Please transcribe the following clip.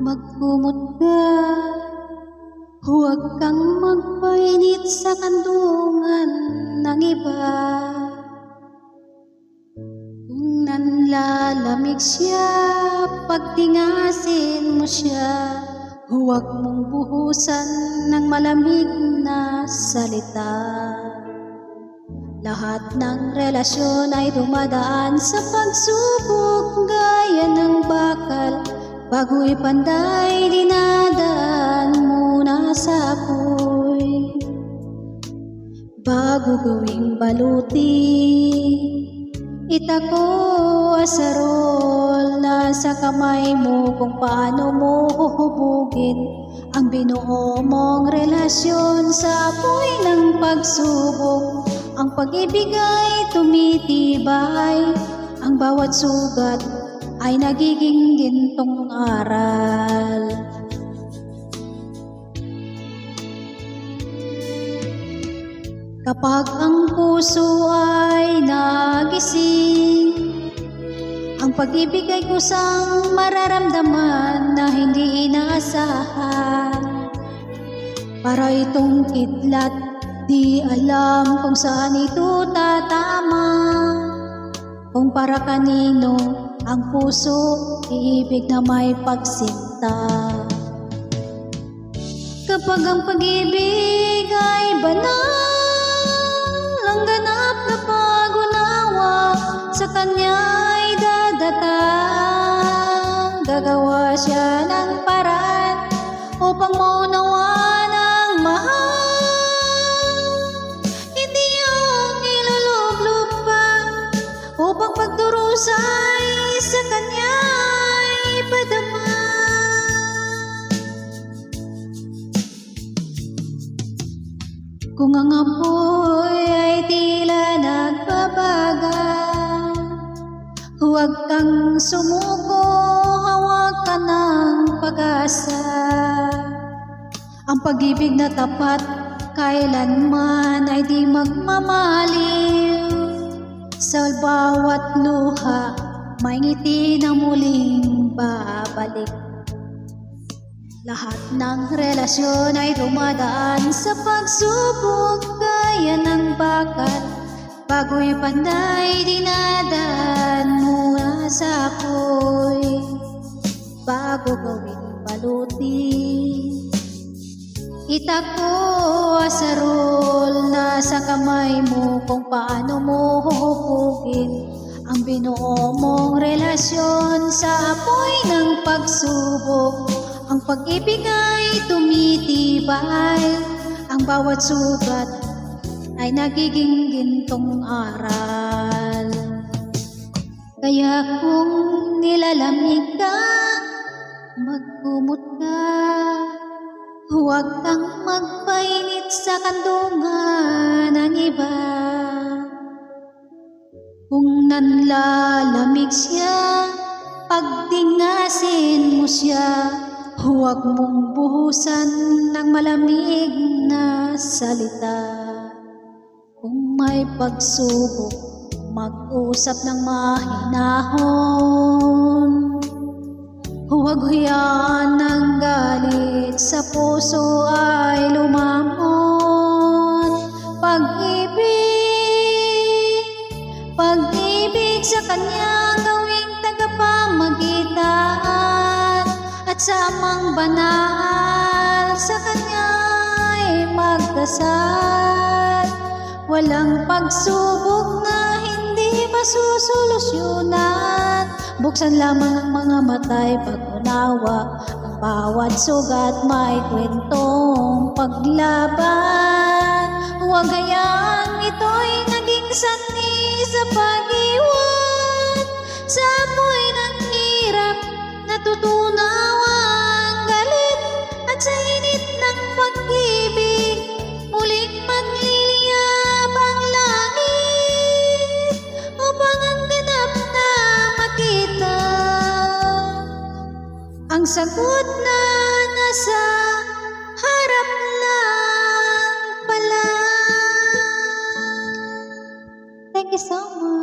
magkumot ka, huwag kang magpainit sa kandungan ng iba. Kung nanlalamig siya, pagtingasin mo siya, huwag mong buhusan ng malamig na salita. Lahat ng relasyon ay dumadaan sa pagsubok, gaya ng bakal. Bago ipanday, dinadaan muna sa apoy. Bago gawing baluti, itako asarol. Nasa kamay mo kung paano mo huhubugin ang binuo mong relasyon sa apoy ng pagsubok. Ang pag-ibig ay tumitibay, ang bawat sugat ay nagiging gintong aral. Kapag ang puso ay nagising, ang pag-ibig ay kusang mararamdaman na hindi inaasahan. Para itong kidlat, di alam kung saan ito tatama. Kung para kanino ang puso, iibig na may pagsinta. Kapag ang pag-ibig ay banal, ang ganap na pag-unawa sa kanya ay dadatang. Gagawa siya ng paraan upang maunawan ang mahal. Hindi yung ilulublob pa upang pagdurusay sa kanya ay ipadama. Kung ang apoy ay tila nagbabagal, huwag kang sumuko, hawakan ng pag-asa. Ang pag-ibig na tapat kailanman ay di magmamaliw. Sa bawat luha, may ngiti na muling babalik. Lahat ng relasyon ay dumadaan sa pagsubok, gaya ng bakal. Bago ipanday, dinadaan muna sa apoy. Bago gawing baluti, itako asarol. Nasa kamay mo kung paano mo huhubugin ang binuo mong relasyon sa apoy ng pagsubok. Ang pag-ibig ay tumitibay, ang bawat sugat ay nagiging gintong aral. Kaya kung nilalamig ka, magkumot ka, huwag kang magpainit sa kandungan ng iba. Kung nanlalamig siya, pagtingasin mo siya, huwag mong buhusan ng malamig na salita. Kung may pagsubok, mag-usap ng mahinahon. Huwag huyaan ng galit, sa puso ay lumamon. Pag-ibig sa kanya gawing tagapamagitan, at sa amang banal sa kanya ay magdasal. Walang pagsubok na hindi masusolusyonan. Buksan lamang ang mga mata'y pag-unawa. Ang bawat sugat may kwentong paglaban. Huwag hayaan ito'y naging sanhi sa pag-iwan. Sa apoy ng hirap natutunaw ang galit, at sa init ng pag-ibig muling magliliyab ang langit upang ang ganap na makita. Ang sagot na nasa harap lang pala. Thank you so much.